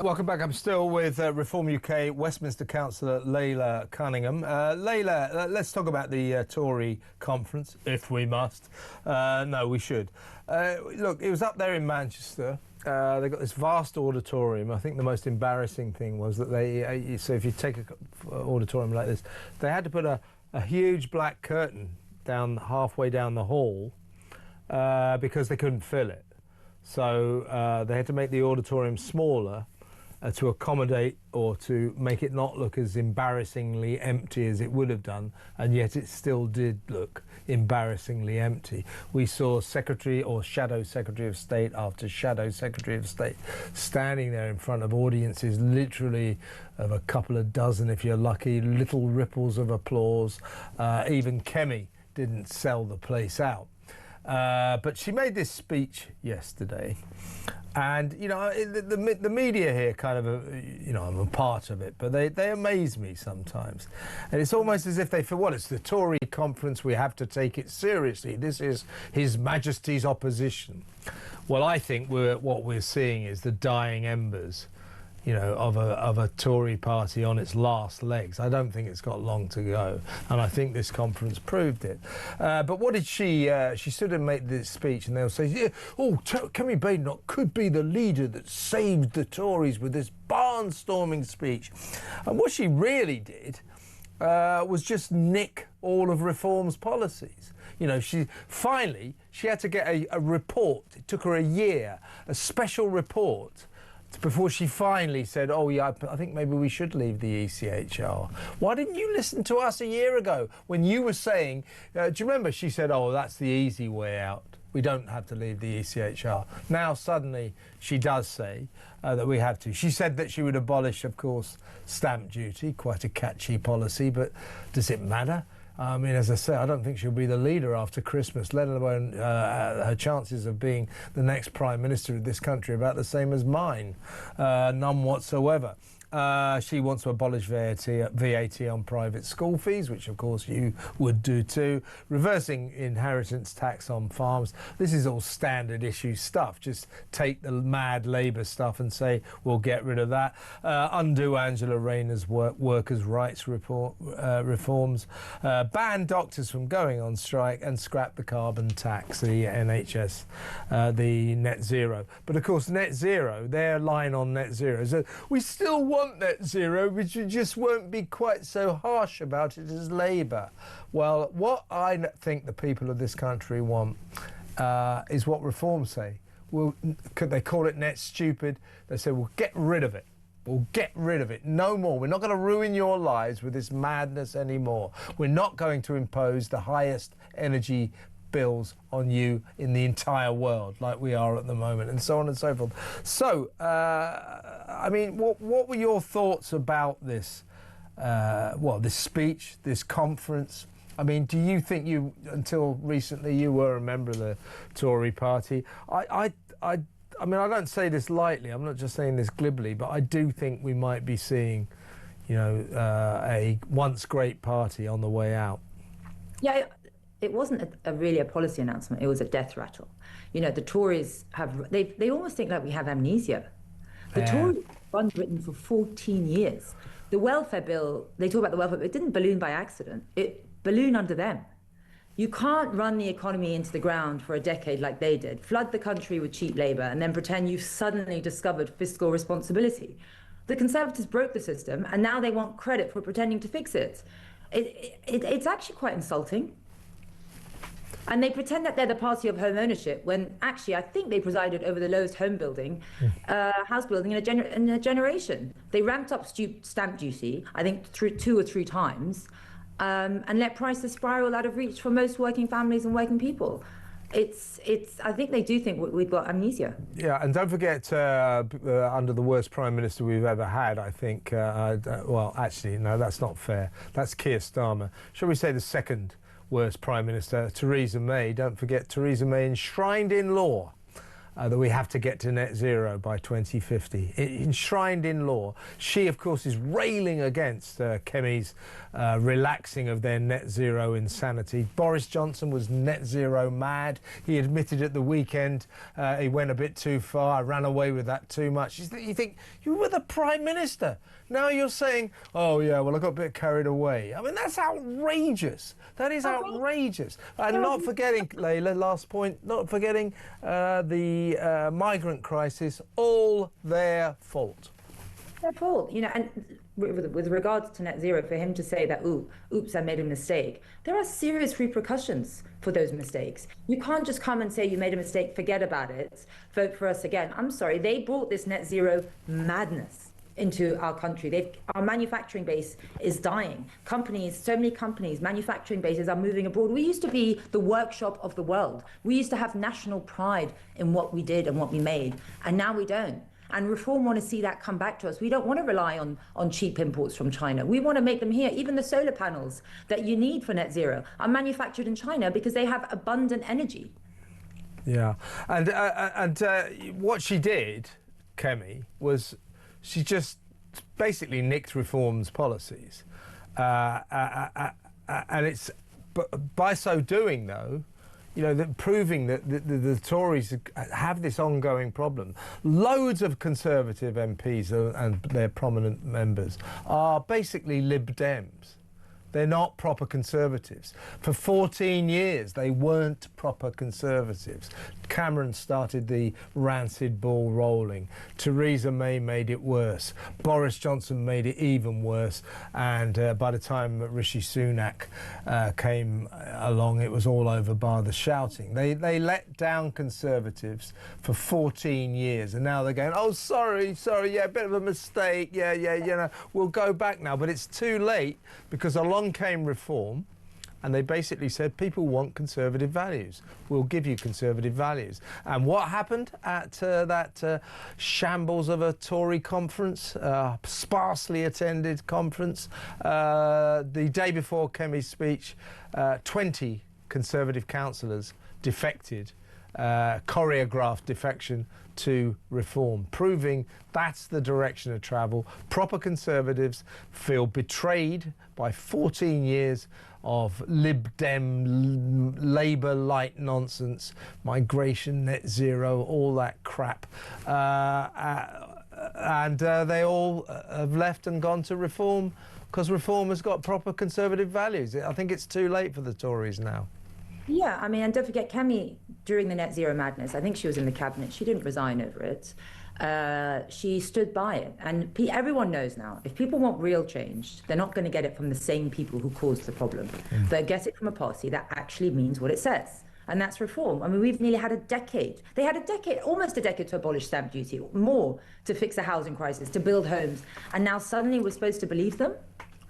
Welcome back. I'm still with Reform UK Westminster Councillor Laila Cunningham. Laila, let's talk about the Tory conference, if we must. No, we should. Look, it was up there in Manchester. They got this vast auditorium. I think the most embarrassing thing was that they, so if you take an auditorium like this, they had to put a huge black curtain down halfway down the hall because they couldn't fill it. So they had to make the auditorium smaller to accommodate or to make it not look as embarrassingly empty as it would have done, and yet it still did look embarrassingly empty. We saw Secretary or Shadow Secretary of State after Shadow Secretary of State standing there in front of audiences literally of a couple of dozen, if you're lucky, little ripples of applause. Even Kemi didn't sell the place out. But she made this speech yesterday, and you know the media here kind of you know, I'm a part of it, but they amaze me sometimes, and it's almost as if they feel, well, it's the Tory conference, we have to take it seriously, this is His Majesty's opposition. Well, I think what we're seeing is the dying embers, you know, of a Tory party on its last legs. I don't think it's got long to go, and I think this conference proved it. But what did she stood and made this speech, and they'll say, yeah, oh, Kemi Badenoch could be the leader that saved the Tories with this barnstorming speech. And what she really did was just nick all of Reform's policies. You know, she had to get a report. It took her a year, a special report, before she finally said, oh yeah, I think maybe we should leave the ECHR. Why didn't you listen to us a year ago when you were saying, do you remember she said, oh, that's the easy way out, we don't have to leave the ECHR. Now suddenly she does say that we have to. She said that she would abolish, of course, stamp duty, quite a catchy policy, but does it matter? I mean, as I say, I don't think she'll be the leader after Christmas, let alone her chances of being the next Prime Minister of this country about the same as mine, none whatsoever. She wants to abolish VAT on private school fees, which of course you would do too. Reversing inheritance tax on farms. This is all standard issue stuff. Just take the mad Labour stuff and say, we'll get rid of that. Undo Angela Rayner's workers' rights reforms. Ban doctors from going on strike and scrap the carbon tax, the NHS, the net zero. But of course, net zero, their line on net zero is that we still want net zero, but you just won't be quite so harsh about it as Labour. Well, what I think the people of this country want is what Reform say. Well, could they call it net stupid? They say, we'll get rid of it. We'll get rid of it. No more. We're not going to ruin your lives with this madness anymore. We're not going to impose the highest energy bills on you in the entire world like we are at the moment, and so on and so forth. So, I mean, what were your thoughts about this, this speech, this conference? I mean, do you think until recently, you were a member of the Tory party? I mean, I don't say this lightly, I'm not just saying this glibly, but I do think we might be seeing, you know, a once great party on the way out. Yeah, it wasn't really a policy announcement, it was a death rattle. You know, the Tories they almost think like we have amnesia. The Tories run Britain for 14 years. The welfare bill, they talk about the welfare bill, it didn't balloon by accident, it ballooned under them. You can't run the economy into the ground for a decade like they did, flood the country with cheap labour, and then pretend you've suddenly discovered fiscal responsibility. The Conservatives broke the system, and now they want credit for pretending to fix it. It's actually quite insulting. And they pretend that they're the party of home ownership, when actually I think they presided over the lowest house building in a generation. They ramped up stamp duty, I think through 2 or 3 times, and let prices spiral out of reach for most working families and working people. I think they do think we've got amnesia. Yeah, and don't forget, under the worst Prime Minister we've ever had, I think, well, actually, no, that's not fair. That's Keir Starmer. Shall we say the second worst Prime Minister, Theresa May. Don't forget Theresa May enshrined in law that we have to get to net zero by 2050, enshrined in law. She, of course, is railing against Kemi's relaxing of their net zero insanity. Boris Johnson was net zero mad. He admitted at the weekend he went a bit too far, ran away with that too much. You think, you were the Prime Minister. Now you're saying, oh, yeah, well, I got a bit carried away. I mean, that's outrageous. That is outrageous. And not forgetting, Laila, last point, not forgetting the migrant crisis, all their fault. Their fault, you know, and with regards to net zero, for him to say that, oops, I made a mistake, there are serious repercussions for those mistakes. You can't just come and say you made a mistake, forget about it, vote for us again. I'm sorry, they brought this net zero madness into our country. Our manufacturing base is dying. Companies, so many companies, manufacturing bases are moving abroad. We used to be the workshop of the world. We used to have national pride in what we did and what we made, and now we don't. And Reform want to see that come back to us. We don't want to rely on cheap imports from China. We want to make them here. Even the solar panels that you need for net zero are manufactured in China because they have abundant energy. Yeah, and what she did, Kemi, was she just basically nicked Reform's policies, and it's by so doing, though, you know, that proving that the Tories have this ongoing problem. Loads of Conservative MPs and their prominent members are basically Lib Dems. They're not proper Conservatives. For 14 years, they weren't proper Conservatives. Cameron started the rancid ball rolling. Theresa May made it worse. Boris Johnson made it even worse. And by the time Rishi Sunak came along, it was all over bar the shouting. They let down Conservatives for 14 years. And now they're going, oh, sorry, yeah, a bit of a mistake. Yeah, you know, we'll go back now. But it's too late, because along came Reform, and they basically said, people want Conservative values. We'll give you Conservative values. And what happened at that shambles of a Tory conference, sparsely attended conference? The day before Kemi's speech, 20 Conservative councillors defected, choreographed defection to Reform, proving that's the direction of travel. Proper Conservatives feel betrayed by 14 years of Lib Dem, Labour-light nonsense, migration, net zero, all that crap. And they all have left and gone to Reform, because Reform has got proper Conservative values. I think it's too late for the Tories now. Yeah, I mean, and don't forget, Kemi, during the net zero madness, I think she was in the cabinet, she didn't resign over it. She stood by it. And everyone knows now, if people want real change, they're not going to get it from the same people who caused the problem. They'll get it from a policy that actually means what it says. And that's Reform. I mean, we've nearly had a decade. They had a decade, almost a decade, to abolish stamp duty, more to fix the housing crisis, to build homes. And now suddenly we're supposed to believe them?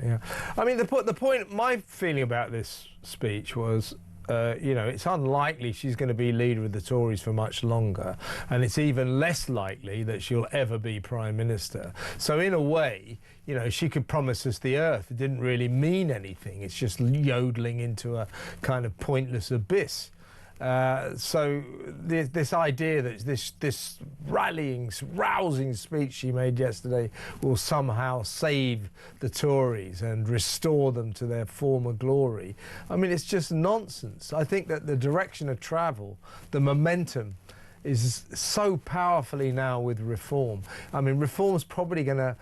Yeah. I mean, the point, my feeling about this speech was, you know, it's unlikely she's going to be leader of the Tories for much longer, and it's even less likely that she'll ever be Prime Minister. So in a way, you know, she could promise us the earth. It didn't really mean anything. It's just yodeling into a kind of pointless abyss. So this idea that this rallying, rousing speech she made yesterday will somehow save the Tories and restore them to their former glory, I mean, it's just nonsense. I think that the direction of travel, the momentum, is so powerfully now with Reform. I mean, Reform's probably going to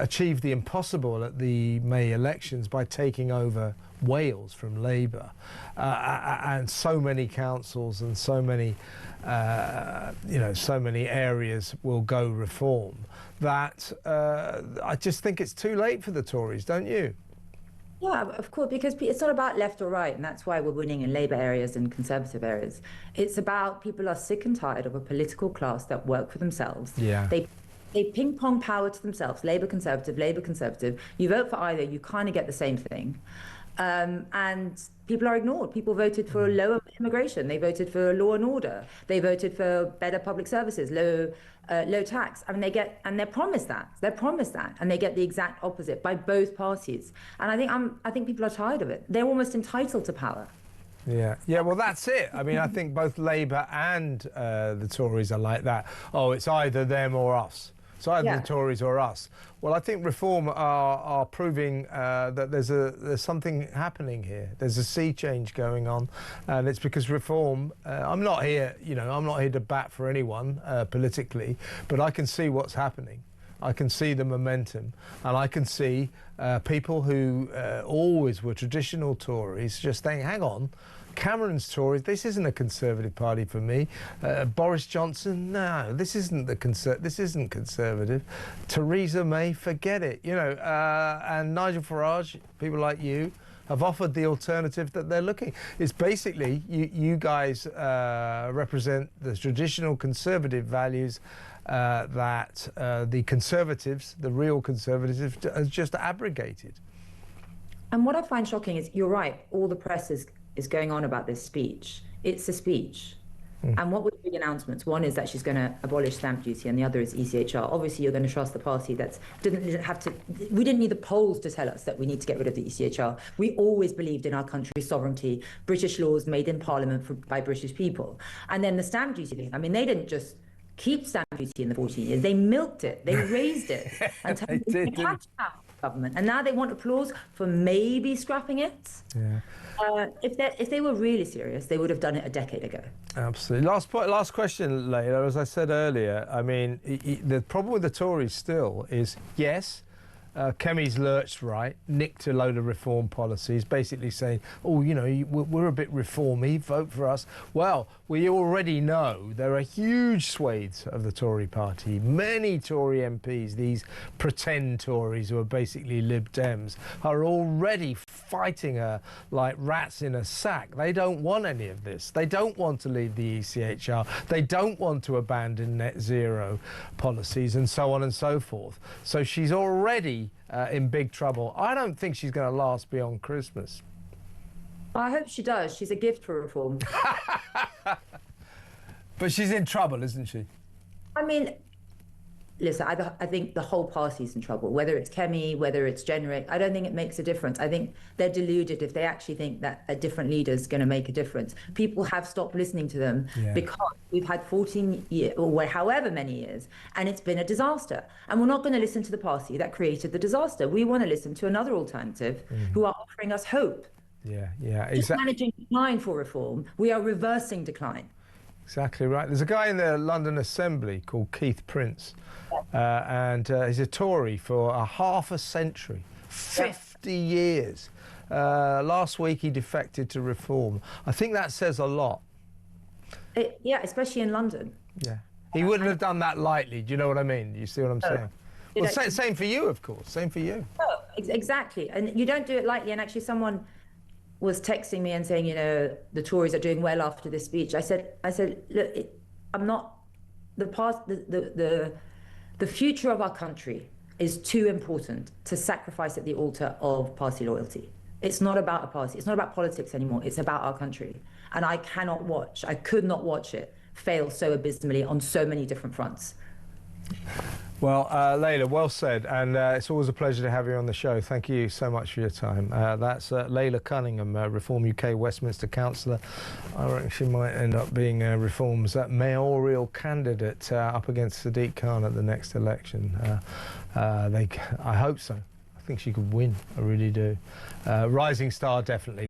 achieve the impossible at the May elections by taking over Wales from Labour, and so many councils and so many, you know, so many areas will go Reform that I just think it's too late for the Tories, don't you? Yeah, of course, because it's not about left or right, and that's why we're winning in Labour areas and Conservative areas. It's about people are sick and tired of a political class that work for themselves. Yeah. They ping pong power to themselves, Labour, Conservative. You vote for either, you kind of get the same thing. And people are ignored. People voted for lower immigration. They voted for law and order. They voted for better public services, low tax. I mean, they're promised that. They're promised that, and they get the exact opposite by both parties. And I think people are tired of it. They're almost entitled to power. Yeah, yeah. Well, that's it. I mean, I think both Labour and the Tories are like that. Oh, it's either them or us. It's either the Tories or us. Well, I think Reform are proving that there's something happening here. There's a sea change going on, and it's because Reform. I'm not here, I'm not here to bat for anyone politically, but I can see what's happening. I can see the momentum, and I can see people who always were traditional Tories just saying, hang on, Cameron's Tories, this isn't a Conservative party for me. Boris Johnson, no, this isn't Conservative. Theresa May, forget it. And Nigel Farage, people like you, have offered the alternative that they're looking. It's basically you guys represent the traditional Conservative values that the Conservatives, the real Conservatives, has just abrogated. And what I find shocking is, you're right, all the press is going on about this speech. It's a speech. And what were the big announcements? One is that she's going to abolish stamp duty, and the other is ECHR. Obviously, you're going to trust the party that didn't have to. We didn't need the polls to tell us that we need to get rid of the ECHR. We always believed in our country's sovereignty, British laws made in Parliament by British people. And then the stamp duty thing. I mean, they didn't just keep stamp duty in the 14 years. They milked it. They raised it until they catch out government. And now they want applause for maybe scrapping it. Yeah. If they were really serious, they would have done it a decade ago. Absolutely. Last question, Laila. As I said earlier, I mean, the problem with the Tories still is, yes, Kemi's lurched right, nicked a load of reform policies, basically saying, oh, we're a bit reformy, vote for us. Well, we already know there are huge swathes of the Tory party, many Tory MPs, these pretend Tories who are basically Lib Dems, are already fighting her like rats in a sack. They don't want any of this. They don't want to leave the ECHR. They don't want to abandon net zero policies and so on and so forth. So she's already in big trouble. I don't think she's going to last beyond Christmas. I hope she does. She's a gift for reform. But she's in trouble, isn't she? I mean, listen, I think the whole party's in trouble, whether it's Kemi, whether it's Generic. I don't think it makes a difference. I think they're deluded if they actually think that a different leader's going to make a difference. People have stopped listening to them because we've had 14 years, or however many years, and it's been a disaster. And we're not going to listen to the party that created the disaster. We want to listen to another alternative who are offering us hope. Yeah, exactly. Just managing decline for reform, we are reversing decline. Exactly right. There's a guy in the London Assembly called Keith Prince, and he's a Tory for half a century, 50 years. Last week he defected to Reform. I think that says a lot. Yeah, especially in London. Yeah. He wouldn't have done that lightly. Do you know what I mean? You see what I'm saying? Well, same for you, of course. Same for you. Oh, exactly. And you don't do it lightly. And actually someone was texting me and saying, the Tories are doing well after this speech. I said, look, I'm not, the future of our country is too important to sacrifice at the altar of party loyalty. It's not about a party. It's not about politics anymore. It's about our country. And I could not watch it fail so abysmally on so many different fronts. Well, Laila, well said, and it's always a pleasure to have you on the show. Thank you so much for your time. That's Laila Cunningham, Reform UK Westminster councillor. I reckon she might end up being Reform's mayoral candidate up against Sadiq Khan at the next election. I hope so. I think she could win, I really do. Rising star, definitely.